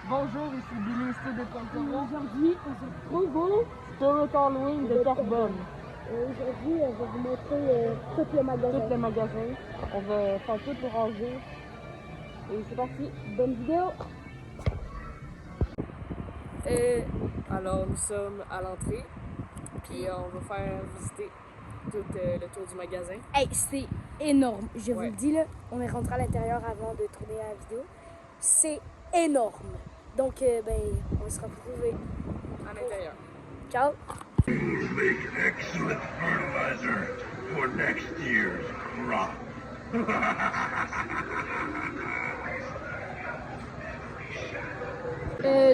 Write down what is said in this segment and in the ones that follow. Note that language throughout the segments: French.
Bonjour, ici Billy Stu de Concours. Aujourd'hui, on se retrouve au Spirit Halloween de Carbone. Aujourd'hui, on va vous montrer tout le magasin. Tous les magasins. On va faire tout pour ranger. Et c'est parti. Bonne vidéo! Et alors, nous sommes à l'entrée. Puis on va faire visiter tout le tour du magasin. Hey, c'est énorme. Je vous Ouais. le dis, là, on est rentré à l'intérieur avant de tourner la vidéo. C'est énorme. Donc, on va se retrouver À l'intérieur. Ciao! Make excellent fertilizer for next year's crop.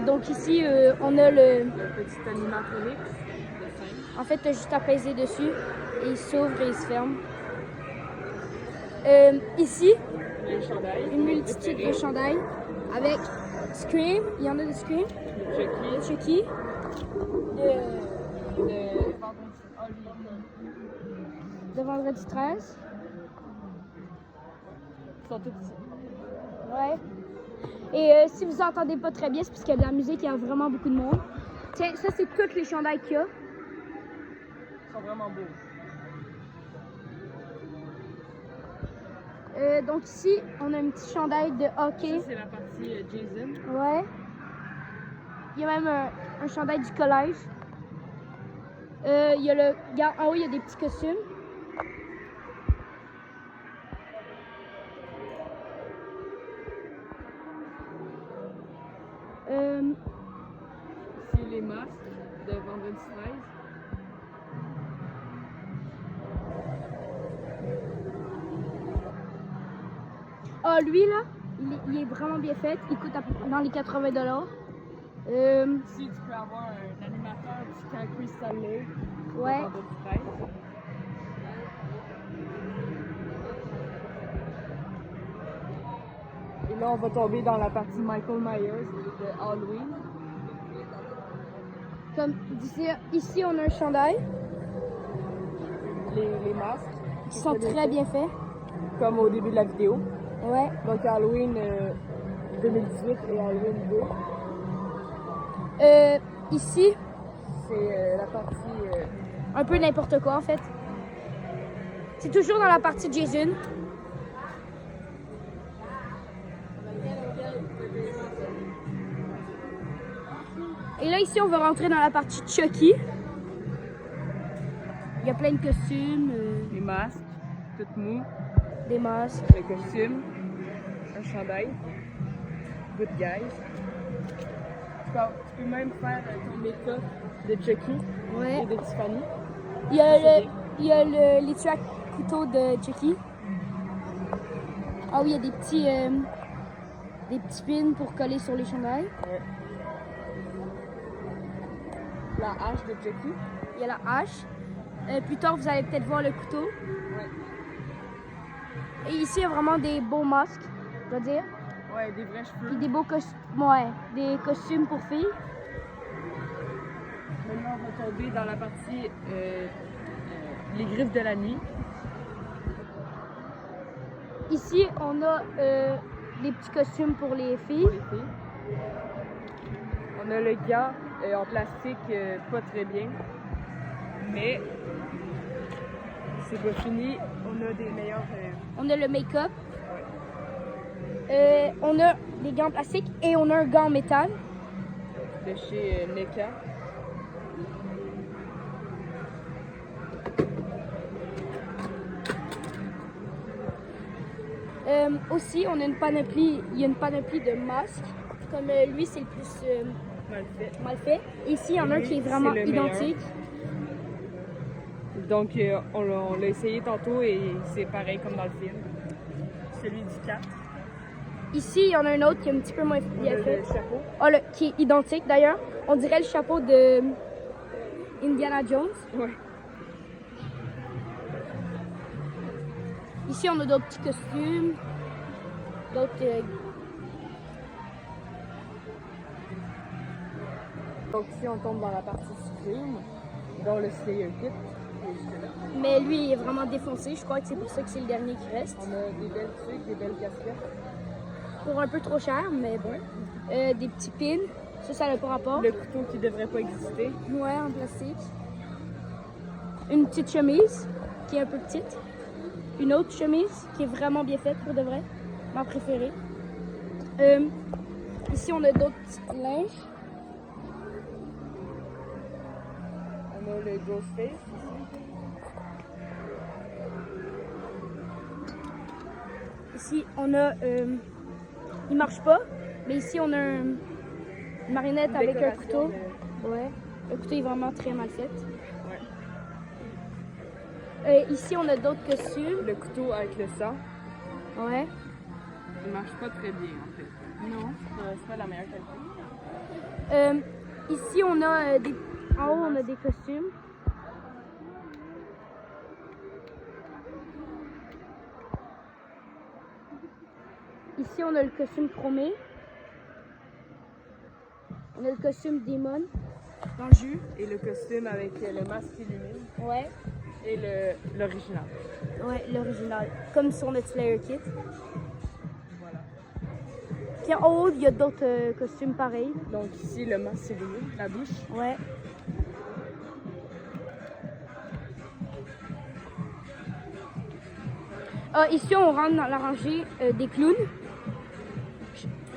Donc ici, on a le... Petit animatronics de 5. En fait, tu as juste à peser dessus et il s'ouvre et il se ferme. Ici, Les chandails. une multitude de chandails avec Scream. Il y en a de Scream, Chucky. de Chucky, de Vendredi 13. Ils sont tous ici. Ouais. Et si vous entendez pas très bien, c'est parce qu'il y a de la musique, il y a vraiment beaucoup de monde. Tiens, ça c'est tous les chandails qu'il y a. Ils sont vraiment beaux. Donc ici, on a un petit chandail de hockey. Ça, c'est la partie Jason. Ouais. Il y a même un chandail du collège. Il y a le... En haut, il y a des petits costumes. Ici, les masques de Vendredi 13. Ah, lui, là, il est vraiment bien fait. Il coûte dans les 80 $. Ici, tu peux avoir un animateur du camp Crystal Lake. Ouais. De Vendredi 13. Et là, on va tomber dans la partie Michael Myers de Halloween. Comme ici, on a un chandail. Les masques. Qui sont très bien faits. Comme au début de la vidéo. Ouais. Donc Halloween 2018 et Halloween 2. Ici, C'est la partie... un peu n'importe quoi, en fait. C'est toujours dans la partie Jason. Et là, ici, on va rentrer dans la partie Chucky. Il y a plein de costumes, les masques, tout mou, des masques. le costume, un chandail, good guys. Tu peux même faire ton make-up de Chucky Ouais. et de Tiffany. Il y a les tueurs à couteau de Chucky. Ah oui, il y a des petits pins pour coller sur les chandails. Ouais. La hache de Chucky. Il y a la hache. Plus tard, vous allez peut-être voir le couteau. Ouais. Et ici, il y a vraiment des beaux masques, je dois dire. Ouais, des vrais cheveux. Puis des beaux des costumes pour filles. Maintenant, on va tomber dans la partie les griffes de la nuit. Ici, on a des petits costumes pour les filles. Pour les filles. On a le gant en plastique pas très bien. Mais c'est pas fini. On a des meilleurs... On a le make-up. On a des gants plastiques et on a un gant en métal. de chez NECA. Aussi, on a une panoplie, il y a une panoplie de masques. Comme lui, c'est le plus mal fait. Et ici, il y en a un qui est vraiment c'est le meilleur. identique. Donc, on l'a essayé tantôt et c'est pareil comme dans le film. Celui du 4. Ici, il y en a un autre qui est un petit peu moins bien fait. Le chapeau. Oh, qui est identique d'ailleurs. On dirait le chapeau de Indiana Jones. Ouais. Ici, on a d'autres petits costumes. D'autres... Donc ici, on tombe dans la partie Scream, dans le Slayer Kit. Mais lui, il est vraiment défoncé. Je crois que c'est pour ça que c'est le dernier qui reste. On a des belles trucs, des belles casquettes. pour un peu trop cher, mais bon. Des petits pins, ça n'a pas rapport. Le couteau qui devrait pas exister. Ouais, en plastique. Une petite chemise qui est un peu petite. Une autre chemise qui est vraiment bien faite pour de vrai. Ma préférée. Ici, on a d'autres petits linges. On a le Ghostface. Ici, on a... il marche pas, mais ici, on a une marionnette avec un couteau. Ouais, le couteau est vraiment très mal fait. Ouais. Ici, on a d'autres costumes. Le couteau avec le sang. Ouais. Il marche pas très bien en fait. Non. C'est pas la meilleure qualité. Ici, on a des... En haut, on a des costumes. Ici, on a le costume chromé. On a le costume Demon dans le jus. Et le costume avec le masque qui illumine. Ouais. Et l'original. Ouais, l'original. Comme sur notre Slayer Kit. Voilà. Puis en haut, il y a d'autres costumes pareils. Donc ici, le masque s'illumine, la bouche. Ouais. Ici, on rentre dans la rangée des clowns.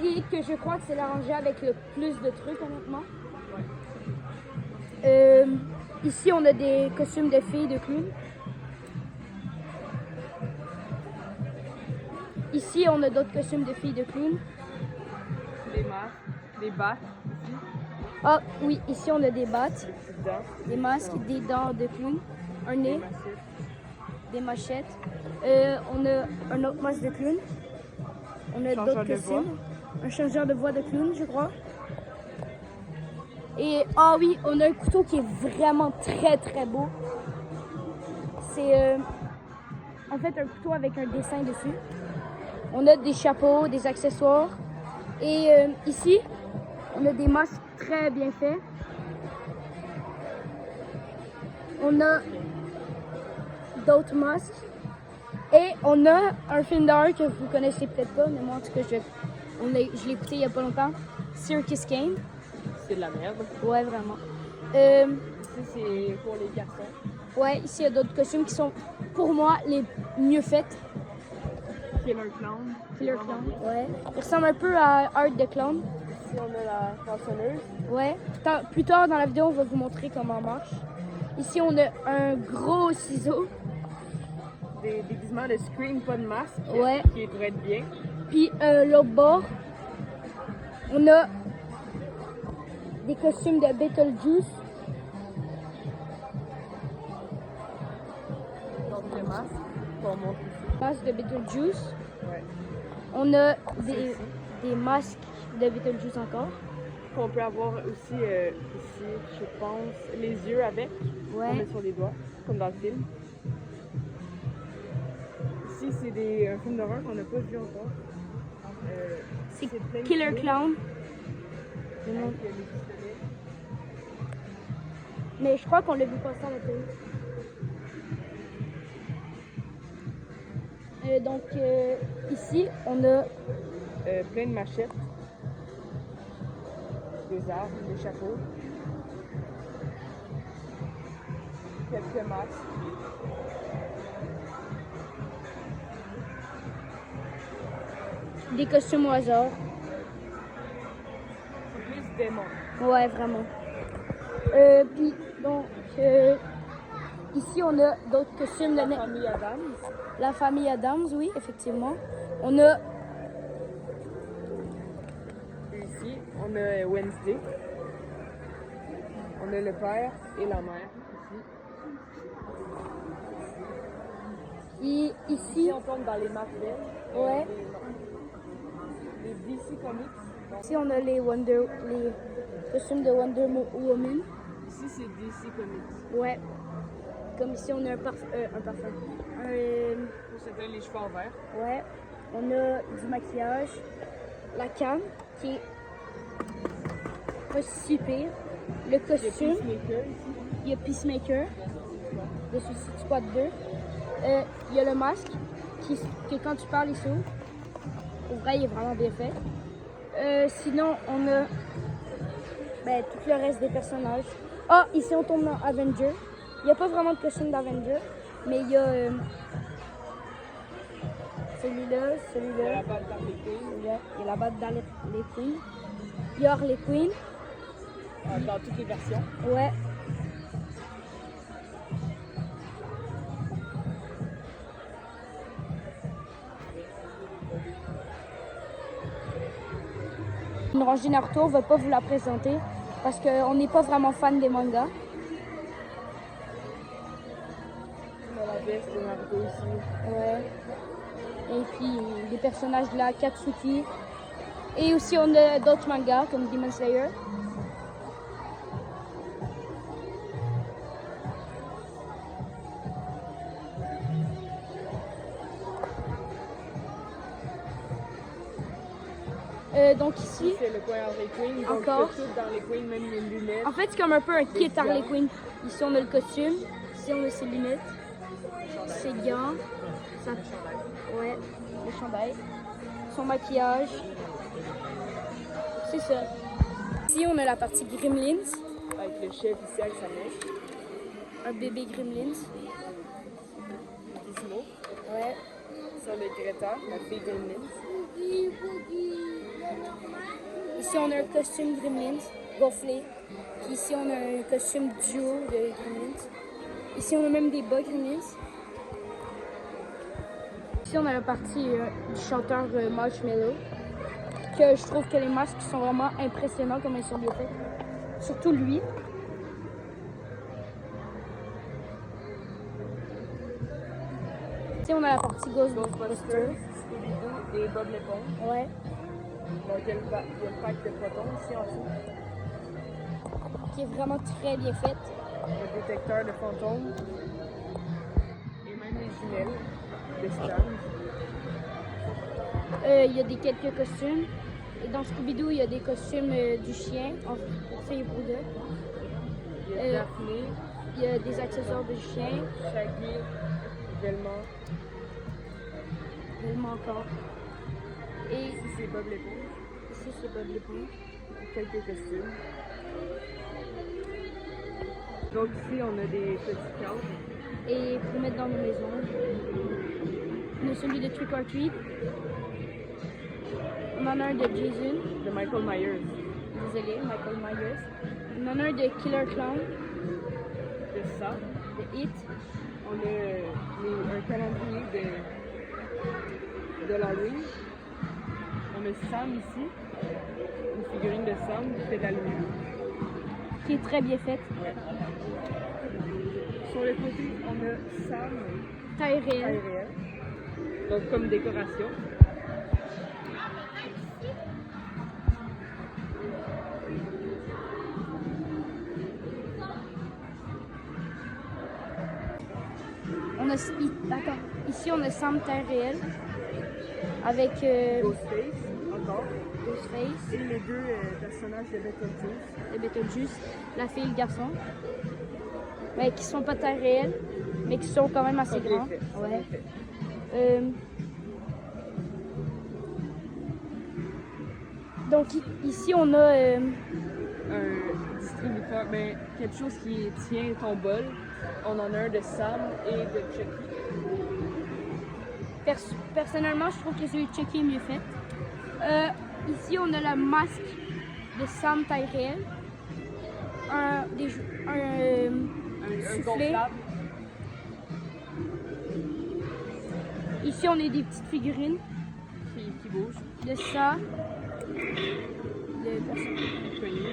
Et que je crois que c'est la rangée avec le plus de trucs, honnêtement. Ici, on a des costumes de filles de clowns. Ici, on a d'autres costumes de filles de clowns. Des masques, des battes ici. Ah oui, ici, on a des battes, Des petites dents. des masques, des dents de clown, un nez, Des machettes. des machettes. On a un autre masque de clown. On a Changeur d'autres de voix. costumes. Un changeur de voix de clown, je crois. Et ah oui, on a un couteau qui est vraiment très très beau. C'est en fait un couteau avec un dessin dessus. On a des chapeaux, des accessoires. Et ici, on a des masques très bien faits. On a d'autres masques. Et on a un film d'horreur que vous connaissez peut-être pas, mais moi en tout cas, je l'ai écouté il y a pas longtemps. Circus Kane. C'est de la merde. Ouais, vraiment. Ici, c'est pour les garçons. Ouais, ici, il y a d'autres costumes qui sont, pour moi, les mieux faits. Killer Clown. Killer Clown, ouais. Il ressemble un peu à Art de Clown. Ici, on a la façonneuse. Ouais. Plus tard dans la vidéo, on va vous montrer comment marche. Ici, on a un gros ciseau. Des déguisements de Scream, pas de masque. Ouais. Qui devrait être bien. Puis l'autre bord, on a des costumes de Beetlejuice. Donc, le masque. Qu'on montre ici. Masque de Beetlejuice. Ouais. On a des masques de Beetlejuice encore. On peut avoir aussi ici, je pense, les yeux avec. Ouais. On met sur les doigts, comme dans le film. Ici, c'est un film d'horreur qu'on n'a pas vu encore. C'est plein de Killer films Clown. avec les pistolets. Mais je crois qu'on l'a vu passer à la télé. Donc ici, on a Plein de machettes. Des armes, des chapeaux. Quelques masques. des costumes au hasard. C'est plus démon. Ouais, vraiment. Puis donc, ici, on a d'autres costumes de La famille Adams. La famille Adams, oui, effectivement. On a Et ici, on a Wednesday. On a le père et la mère ici. et Ici, ici, on tombe dans les Marvel. ouais. Les DC Comics. Ici, on a les costumes de Wonder Woman. Ici, c'est DC Comics. Ouais. Comme ici, on a un parfum. Pour s'éteindre les cheveux en vert. Ouais. On a du maquillage. La canne, qui est pas si pire. Le Il y a costume. Peacemaker ici. Il y a Peacemaker de Suicide Squad 2. Il y a le masque que quand tu parles, il s'ouvre. Pour vrai, il est vraiment bien fait. Sinon, on a tout le reste des personnages. Ah, ici on tombe dans Avenger. Il n'y a pas vraiment de costume d'Avenger, mais il y a celui-là. Il y a la batte d'Harley Quinn. Il y a la batte d'Harley Quinn. Il y a Harley Quinn. Dans toutes les versions. Ouais. Une rangée Naruto, on ne va pas vous la présenter parce qu'on n'est pas vraiment fan des mangas. On a la veste de Naruto ici. Ouais. Et puis des personnages de la Katsuki. Et aussi on a d'autres mangas comme Demon Slayer. Donc ici, C'est le coin Harley Quinn. Donc, Encore. tout dans les Quinn, même les lunettes. en fait c'est comme un peu un kit Harley Quinn. Ici on a le costume, ici on a ses lunettes, ses gants, ouais, le chandail, son maquillage. C'est ça. Ici on a la partie Gremlins, Avec le chef ici avec sa mèche. un bébé Gremlins. Gizmo. Ouais. Sur le Greta, la fille Gremlins. Ici on a un costume Gremlins gonflé. Puis ici on a un costume duo de Gremlins. Ici on a même des bas Gremlins. Ici on a la partie du chanteur Marshmello. Que je trouve que les masques sont vraiment impressionnants comme ils sont bien faits. Surtout lui. Ici on a la partie Ghostbusters. Scooby-Doo et Bob l'éponge. Ouais. Donc il y a le pack de protons ici en dessous. Qui est vraiment très bien fait. Le détecteur de fantômes. Et même les jumelles de Strange. Il y a quelques costumes. Et dans Scooby-Doo, il y a des costumes du chien, pour filles et pour deux. Il y a Daphné, Il y a des accessoires de chien, Shaggy, Velma. tellement encore. Et Ici c'est Bob l'éponge. ici, c'est Bob l'éponge. Quelques costumes. Donc ici on a des petits cadres. Et pour mettre dans nos maisons, on a celui de Trick or Treat. On en a un de Jason. De Michael Myers. Désolé, Michael Myers. On en a un de Killer Clown, De ça. de Hit. On a un calendrier de l'Halloween. On a Sam ici. Une figurine de Sam qui fait de la lumière. Qui est très bien faite. Ouais. Sur le côté, on a Sam Taille taille réelle. réelle. Donc comme décoration. On a, attends, ici on a Sam taille réelle. Avec Ghostface, encore. Ghostface, Et les deux personnages de Beetlejuice. et Beetlejuice, la fille et le garçon. Mais qui sont pas taille réelle, mais qui sont quand même assez Sont bien grands. faits, sont Ouais. bien faits. Donc ici on a Un distributeur, ben, quelque chose qui tient ton bol. On en a un de Sam et de Chucky. personnellement je trouve que celui de Chucky est mieux fait. Ici on a la masque de Sam taille réelle. Un Un soufflet. gonflable. Ici on a des petites figurines Qui bouge. de ça. De personne. Connu.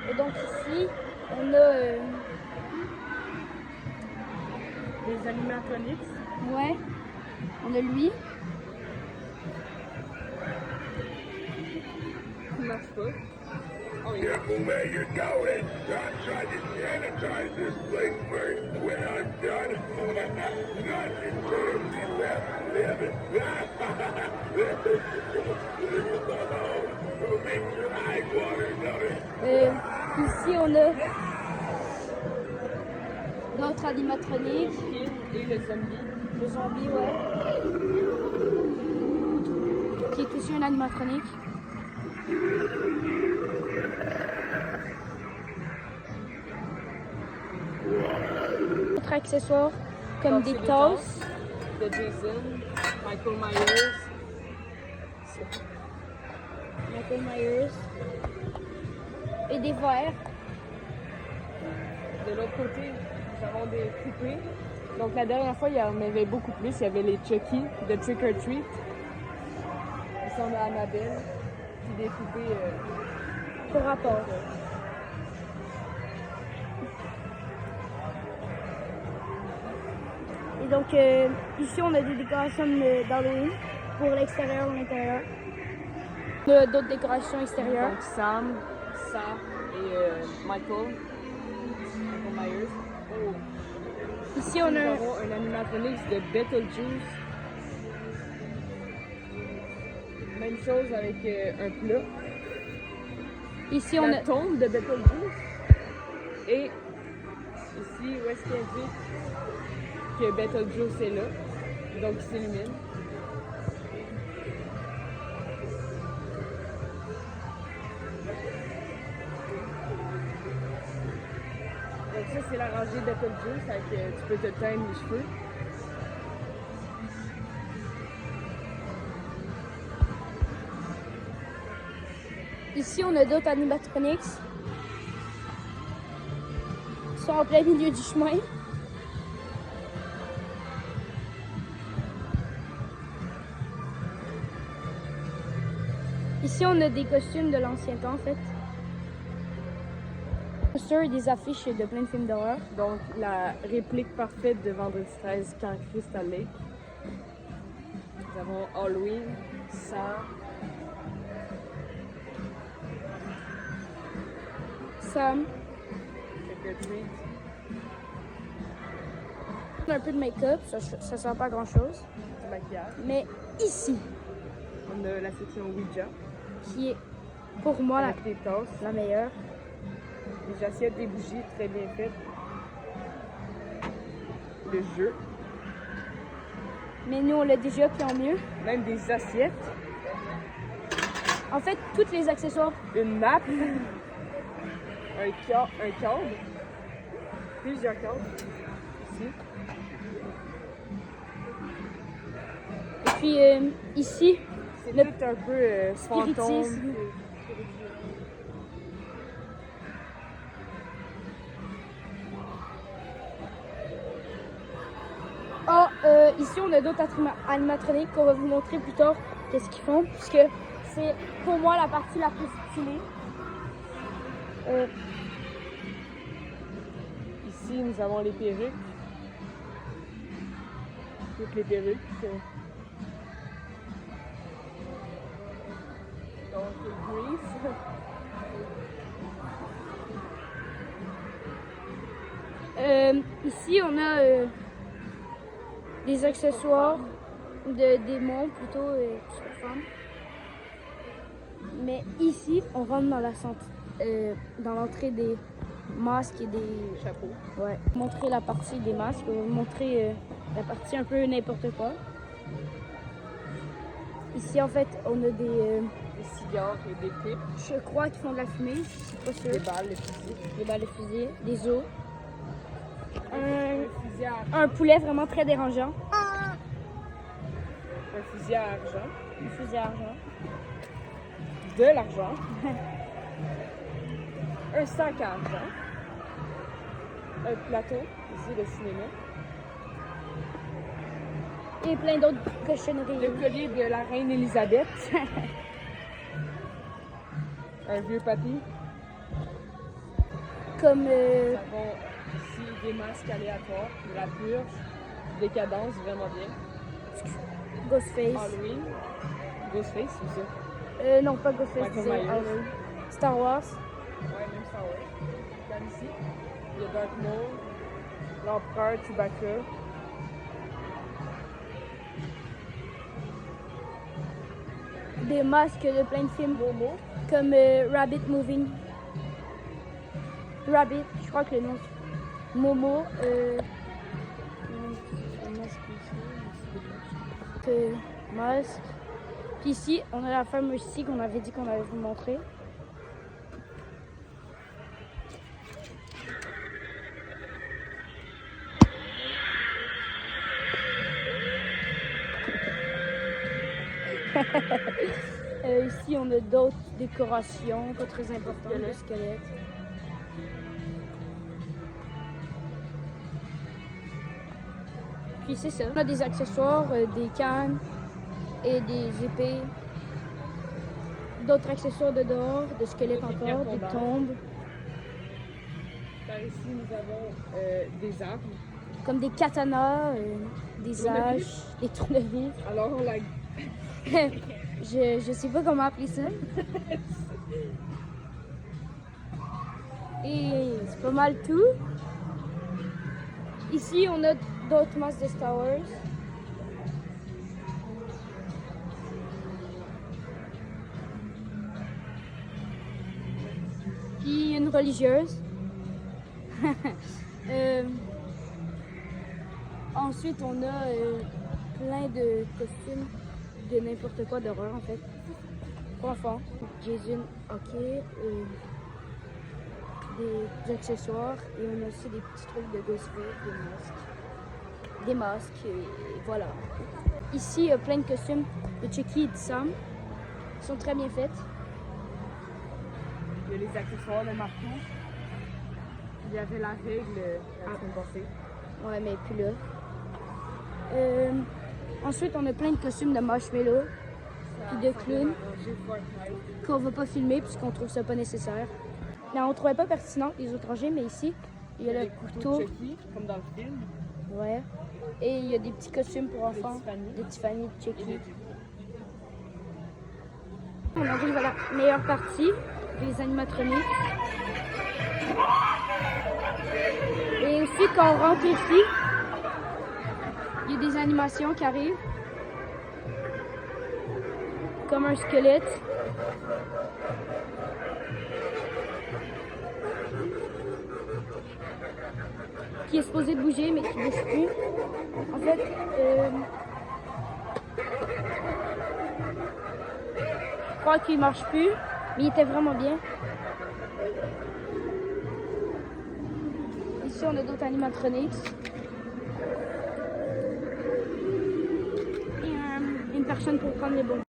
Et donc ici on a Les animatronics. ouais, on a lui. Qui marche pas. Oh, il Careful where you're going. I'm trying to sanitize this place first. When I'm done, nothing will be left living. Who makes your eyes water, notice? Ici, on a d'autres animatroniques. Et le zombie. Le zombie, ouais. Qui est aussi un animatronique. D'autres accessoires comme Donc, des c'est tasses, de Jason, Michael Myers. Michael Myers et des verres. De l'autre côté, nous avons des poupées. Donc la dernière fois, il y en avait beaucoup plus. Il y avait les Chucky de Trick or Treat. Ici, on a Annabelle. Puis des poupées. Par rapport. Et donc, ici, on a des décorations d'Halloween pour l'extérieur ou l'intérieur. On a d'autres décorations extérieures. Donc Sam, Sam et Michael Myers. Oh. Ici, on Nous a avons un animatronique de Beetlejuice. Même chose avec un plat. ici, on La a tombe de Beetlejuice. Et ici, où est-ce qu'il indique que Beetlejuice est là. Donc il s'illumine. Donc ça, c'est la rangée Beetlejuice, avec tu peux te teindre les cheveux. Ici, on a d'autres animatronics. Ils sont en plein milieu du chemin. Ici, on a des costumes de l'ancien temps, en fait. Et des affiches de plein de films d'horreur. Donc la réplique parfaite de Vendredi 13 quand Crystal Lake. Nous avons Halloween, Sam, Sam, Trick or Treat. un peu de make-up, ça sert pas à grand-chose. Du maquillage. Mais ici, On a la section Ouija, qui est pour moi avec des tasses, la meilleure. des assiettes, des bougies très bien faites. Le jeu, Mais nous, on l'a déjà, puis en mieux. même des assiettes, En fait, tous les accessoires. une nappe, un cadre, plusieurs cadres, ici. Et puis ici, C'est Le tout un peu fantôme. spiritisme. Ah, ici, on a d'autres animatroniques qu'on va vous montrer plus tard qu'est-ce qu'ils font, puisque c'est pour moi la partie la plus stylée. Ici, nous avons les perruques. Toutes les perruques. Donc, Grease. Ici, on a des accessoires de démons plutôt sur femmes. Mais ici, on rentre dans l'entrée des masques et des Chapeau. Ouais. Montrer la partie des masques, on va vous montrer la partie un peu n'importe quoi. Ici, en fait, on a Des cigares et des pipes. je crois qu'ils font de la fumée, je suis pas sûre. Des balles, des fusils. Des balles de fusil, des os. Un fusil à, Un poulet vraiment très dérangeant. un fusil à argent. Un fusil à argent. De l'argent. Un sac à argent. Un plateau, ici, de cinéma. Et plein d'autres cochonneries. Le collier de la reine Elisabeth. Un vieux papy. Comme Nous avons ici des masques aléatoires, de la purge, décadence, vraiment bien. Ghostface. Halloween, Ghostface, c'est ça. Non, pas Ghostface, Michael c'est Myers. Halloween. Star Wars. Ouais, même Star Wars. Comme ici, il y a Darth Maul, l'empereur Chewbacca. Des masques de plein de films. Momo, Comme Rabbit Moving. Rabbit, je crois que le nom Momo, masque. Puis ici, on a la fameuse scie qu'on avait dit qu'on allait vous montrer. Ici, on a d'autres décorations, pas très importantes, le squelette. Puis c'est ça. On a des accessoires, des cannes et des épées. D'autres accessoires de dehors, de squelettes encore, des tombes. Par ici, nous avons des armes. Comme des katanas, des haches, des tournevis. Alors, on l'a... Je sais pas comment appeler ça. Et c'est pas mal tout. Ici, on a d'autres masques de Star Wars. Puis une religieuse. Ensuite, on a plein de costumes de n'importe quoi d'horreur en fait. Pour enfants, Jason, ok, des accessoires et on a aussi des petits trucs de Ghostface, des masques et voilà. Ici, il y a plein de costumes de Chucky et de Sam. Ils sont très bien faits. Il y a les accessoires, le marteau. Il y avait la règle la semaine passée. Ouais, mais plus là. Ensuite, on a plein de costumes de marshmallow puis de clown qu'on va pas filmer puisqu'on trouve ça pas nécessaire. Mais on trouvait pas pertinent les autres rangées, mais ici, il y a le couteau. Chucky, comme dans le film. Ouais. Et il y a des petits costumes pour enfants. Tiffany. De Tiffany, de Chucky. On arrive à la meilleure partie, les animatroniques. Et aussi, quand on rentre ici, il y a des animations qui arrivent. Comme un squelette. Qui est supposé de bouger, mais qui ne bouge plus. En fait, je crois qu'il ne marche plus, mais il était vraiment bien. Ici, on a d'autres animatronics. Et une personne pour prendre les bonbons.